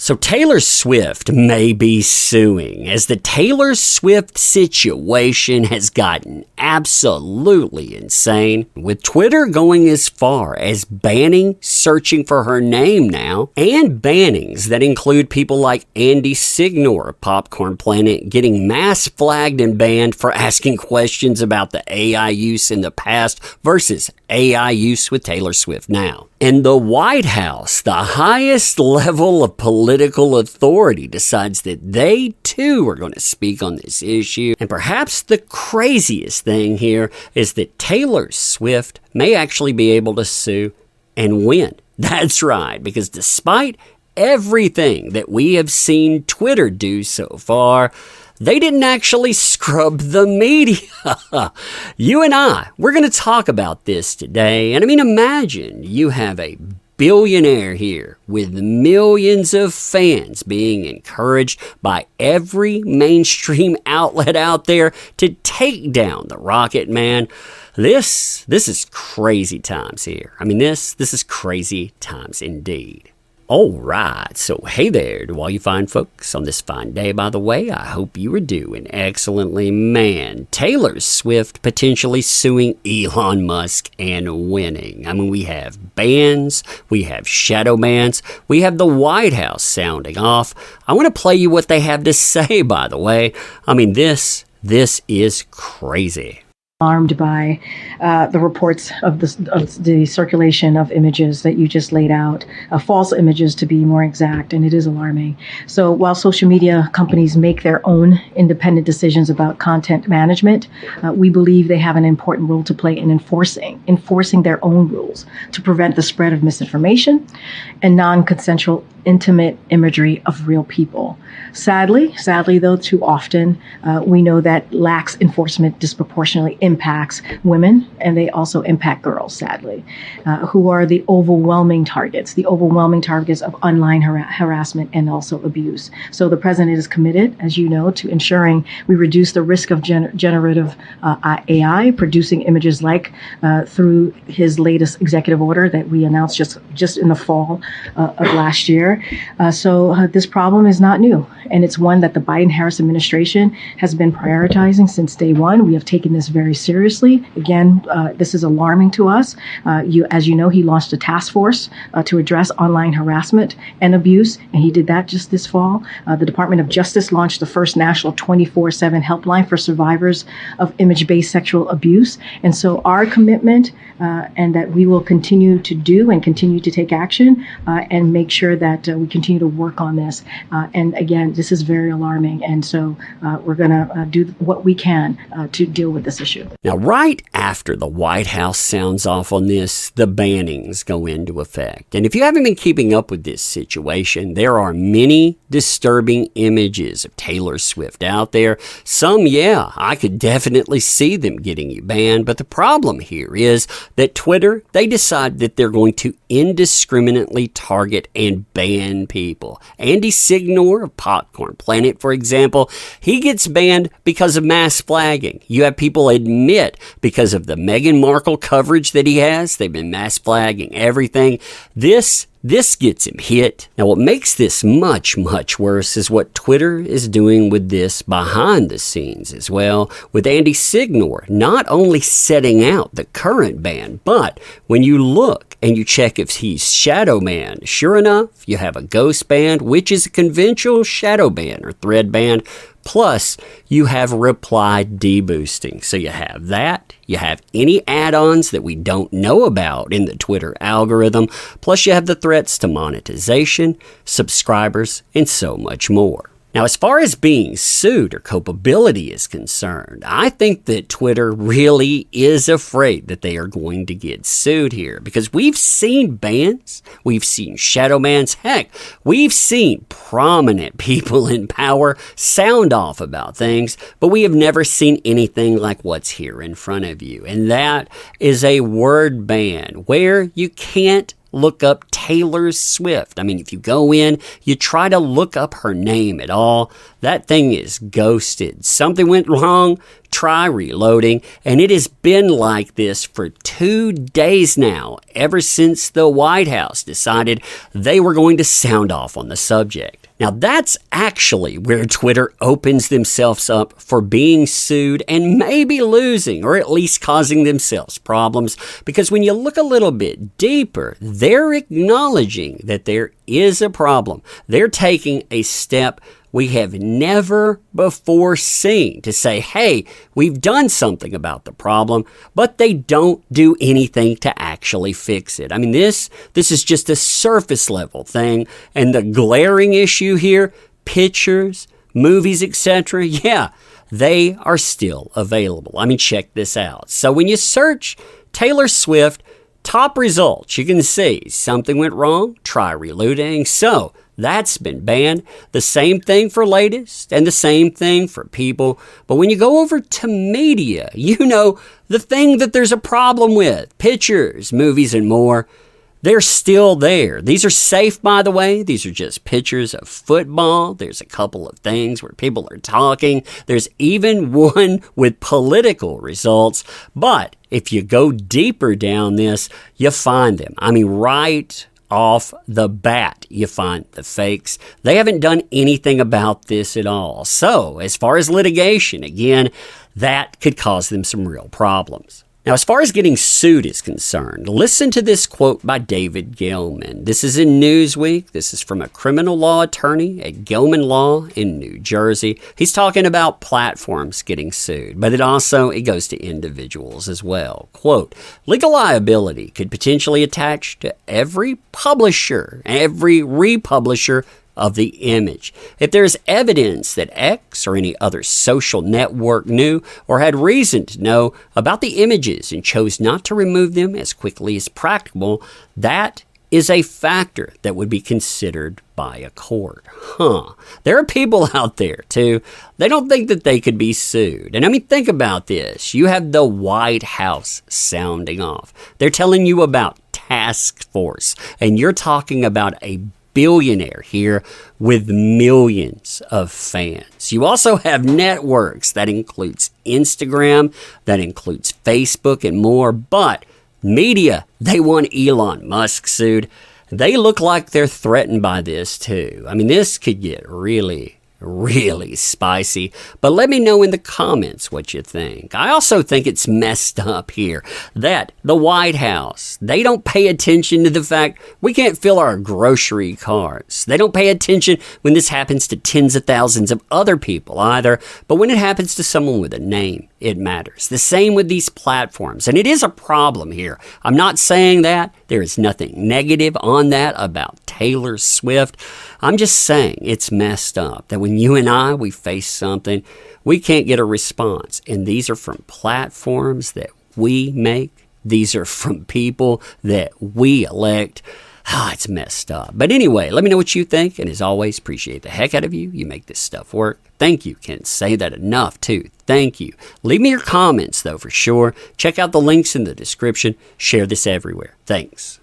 So Taylor Swift may be suing, as the Taylor Swift situation has gotten absolutely insane, with Twitter going as far as banning searching for her name now, and bannings that include people like Andy Signor of Popcorn Planet getting mass flagged and banned for asking questions about the AI use in the past versus AI use with Taylor Swift now. And the White House, the highest level of political authority, decides that they too are going to speak on this issue. And perhaps the craziest thing here is that Taylor Swift may actually be able to sue and win. That's right, because despite everything that we have seen Twitter do so far, they didn't actually scrub the media. You and I, we're going to talk about this today. And I mean, imagine you have a billionaire here with millions of fans being encouraged by every mainstream outlet out there to take down the Rocket Man. This is crazy times here. I mean, this is crazy times indeed. All right, so hey there to all you fine folks on this fine day, by the way. I hope you are doing excellently. Man, Taylor Swift potentially suing Elon Musk and winning. I mean, we have bans, we have shadow bans, we have the White House sounding off. I want to play you what they have to say, by the way. I mean, this is crazy. Alarmed by the reports of the circulation of images that you just laid out, false images to be more exact, and it is alarming. So while social media companies make their own independent decisions about content management, we believe they have an important role to play in enforcing their own rules to prevent the spread of misinformation and non-consensual intimate imagery of real people. Sadly though, too often we know that lax enforcement disproportionately impacts women, and they also impact girls, sadly, who are the overwhelming targets of online harassment and also abuse. So the president is committed, as you know, to ensuring we reduce the risk of generative AI producing images like through his latest executive order that we announced just in the fall of last year. So this problem is not new, and it's one that the Biden-Harris administration has been prioritizing since day one. We have taken this very seriously. Again, this is alarming to us. As you know, he launched a task force to address online harassment and abuse, and he did that just this fall. The Department of Justice launched the first national 24/7 helpline for survivors of image-based sexual abuse. And so our commitment, and that we will continue to do and continue to take action and make sure that we continue to work on this. And again, this is very alarming. And so we're going to do what we can to deal with this issue. Now, right after the White House sounds off on this, the bannings go into effect. And if you haven't been keeping up with this situation, there are many disturbing images of Taylor Swift out there. Some, yeah, I could definitely see them getting you banned. But the problem here is that Twitter, they decide that they're going to indiscriminately target and ban people. Andy Signor of Popcorn Planet, for example, he gets banned because of mass flagging. You have people admit because of the Meghan Markle coverage that he has, they've been mass flagging everything. This gets him hit. Now, what makes this much, much worse is what Twitter is doing with this behind the scenes as well, with Andy Signor not only setting out the current ban, but when you look and you check if he's shadow banned, sure enough, you have a ghost ban, which is a conventional shadow ban or thread ban. Plus, you have reply deboosting. So you have that. You have any add-ons that we don't know about in the Twitter algorithm. Plus, you have the threats to monetization, subscribers, and so much more. Now, as far as being sued or culpability is concerned, I think that Twitter really is afraid that they are going to get sued here, because we've seen bans, we've seen shadow bans, heck, we've seen prominent people in power sound off about things, but we have never seen anything like what's here in front of you. And that is a word ban where you can't look up Taylor Swift. I mean, if you go in, you try to look up her name at all, that thing is ghosted. Something went wrong, try reloading, and it has been like this for 2 days now, ever since the White House decided they were going to sound off on the subject. Now, that's actually where Twitter opens themselves up for being sued and maybe losing, or at least causing themselves problems, because when you look a little bit deeper, they're acknowledging that there is a problem. They're taking a step we have never before seen to say, hey, we've done something about the problem, but they don't do anything to actually fix it. I mean, this is just a surface level thing, and the glaring issue here, pictures, movies, etc., yeah, they are still available. I mean, check this out. So when you search Taylor Swift, top results, you can see something went wrong, try reloading. So that's been banned. The same thing for latest and the same thing for people. But when you go over to media, you know, the thing that there's a problem with, pictures, movies, and more, they're still there. These are safe, by the way. These are just pictures of football. There's a couple of things where people are talking. There's even one with political results. But if you go deeper down this, you find them. I mean, right off the bat, you find the fakes. They haven't done anything about this at all. So, as far as litigation, again, that could cause them some real problems. Now, as far as getting sued is concerned, listen to this quote by David Gelman. This is in Newsweek. This is from a criminal law attorney at Gelman Law in New Jersey. He's talking about platforms getting sued, but it goes to individuals as well. Quote, legal liability could potentially attach to every publisher, every republisher of the image. If there is evidence that X or any other social network knew or had reason to know about the images and chose not to remove them as quickly as practicable, that is a factor that would be considered by a court. There are people out there, too, they don't think that they could be sued. And I mean, think about this. You have the White House sounding off. They're telling you about task force, and you're talking about a billionaire here with millions of fans. You also have networks that includes Instagram, that includes Facebook and more, but media, they want Elon Musk sued. They look like they're threatened by this too. I mean, this could get really spicy, but let me know in the comments what you think. I also think it's messed up here that the White House, they don't pay attention to the fact we can't fill our grocery carts. They don't pay attention when this happens to tens of thousands of other people either, but when it happens to someone with a name, it matters. The same with these platforms, and it is a problem here. I'm not saying that. There is nothing negative on that about Taylor Swift. I'm just saying it's messed up that when you and I, we face something, we can't get a response. And these are from platforms that we make. These are from people that we elect. It's messed up. But anyway, let me know what you think. And as always, appreciate the heck out of you. You make this stuff work. Thank you. Can't say that enough, too. Thank you. Leave me your comments, though, for sure. Check out the links in the description. Share this everywhere. Thanks.